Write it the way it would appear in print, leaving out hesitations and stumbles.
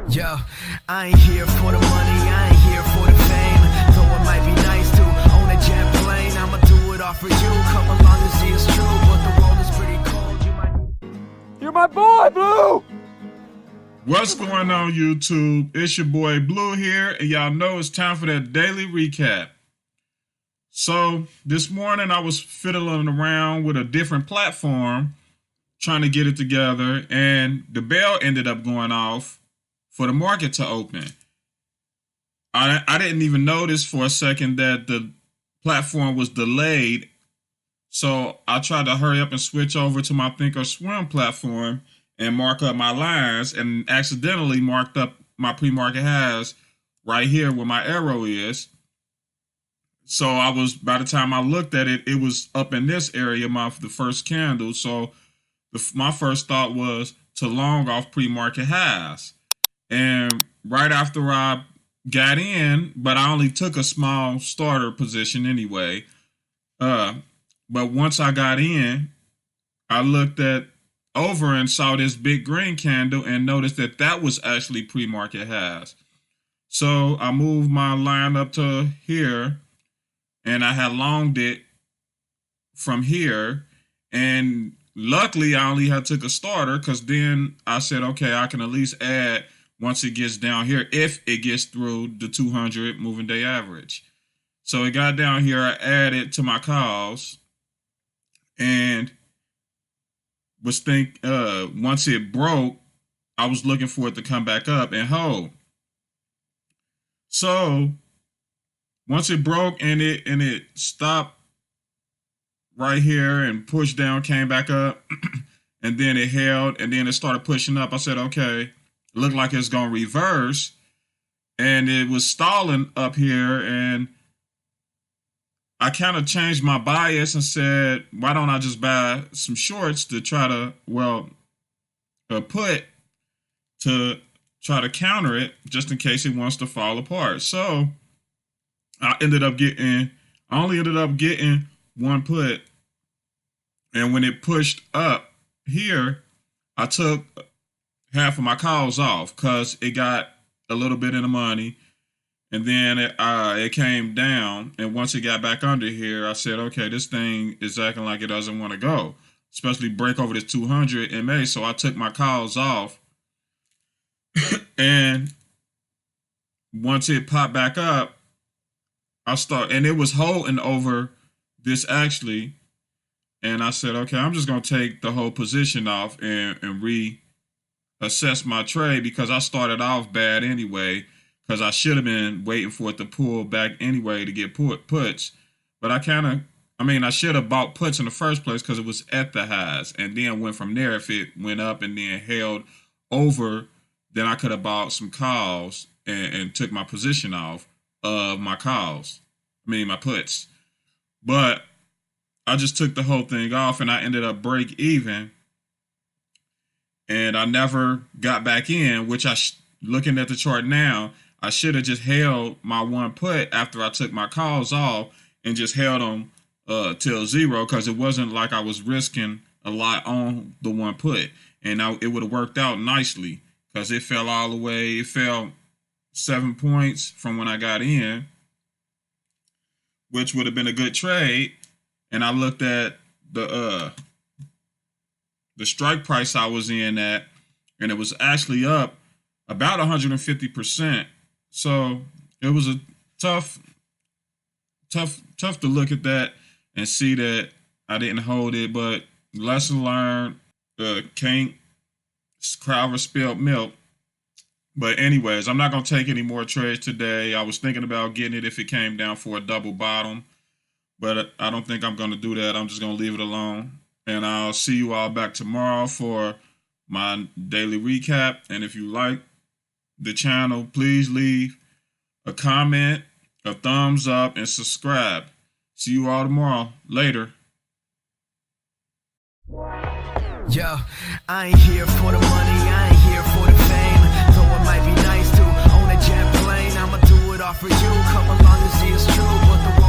Yo, I ain't here for the money, I ain't here for the fame. Though it might be nice to own a jet plane, I'ma do it all for you. Come along and see it's true, but the world is pretty cold. You're my boy, Blue! What's going on, YouTube? It's your boy Blue here, and y'all know it's time for that daily recap. So this morning I was fiddling around with a different platform, trying to get it together, and the bell ended up going off for the market to open. I didn't even notice for a second that the platform was delayed, so I tried to hurry up and switch over to my Thinkorswim platform and mark up my lines, and accidentally marked up my pre-market highs right here where my arrow is. So by the time I looked at it, it was up in this area, the first candle. So my first thought was to long off pre-market highs. And right after I got in, but I only took a small starter position anyway. But once I got in, I looked over and saw this big green candle and noticed that that was actually pre-market highs. So I moved my line up to here, and I had longed it from here. And luckily, I only had took a starter, because then I said, okay, I can at least add once it gets down here, if it gets through the 200 moving day average. So it got down here, I added to my calls, and was once it broke, I was looking for it to come back up and hold. So once it broke and it stopped right here and pushed down, came back up, and then it held, and then it started pushing up. I said, okay, it looked like it's going to reverse, and it was stalling up here, and I kind of changed my bias and said, why don't I just buy some shorts to try to, put to try to counter it, just in case it wants to fall apart. So I only ended up getting one put. And when it pushed up here, I took half of my calls off because it got a little bit in the money. And then it came down. And once it got back under here, I said, okay, this thing is acting like it doesn't want to go, especially break over this 200 MA. So I took my calls off. And once it popped back up, and it was holding over this actually. And I said, okay, I'm just going to take the whole position off and reassess my trade, because I started off bad anyway, because I should have been waiting for it to pull back anyway to get puts. But I should have bought puts in the first place because it was at the highs, and then went from there. If it went up and then held over, then I could have bought some calls and took my position off of my my puts. But I just took the whole thing off, and I ended up break even. And I never got back in, which looking at the chart now, I should have just held my one put after I took my calls off and just held them till zero, because it wasn't like I was risking a lot on the one put. And it would have worked out nicely, because it fell all the way. It fell 7 points from when I got in, which would have been a good trade. And I looked at the strike price I was in at, and it was actually up about 150%. So it was a tough to look at that and see that I didn't hold it. But lesson learned, can't cry over spilled milk. But anyways, I'm not going to take any more trades today. I was thinking about getting it if it came down for a double bottom, but I don't think I'm going to do that. I'm just going to leave it alone. And I'll see you all back tomorrow for my daily recap. And if you like the channel, please leave a comment, a thumbs up, and subscribe. See you all tomorrow. Later. Yo, I ain't here for the money, I ain't here for the fame. Though it might be nice to own a jet plane, I'ma do it all for you. Come along and see it's true, but the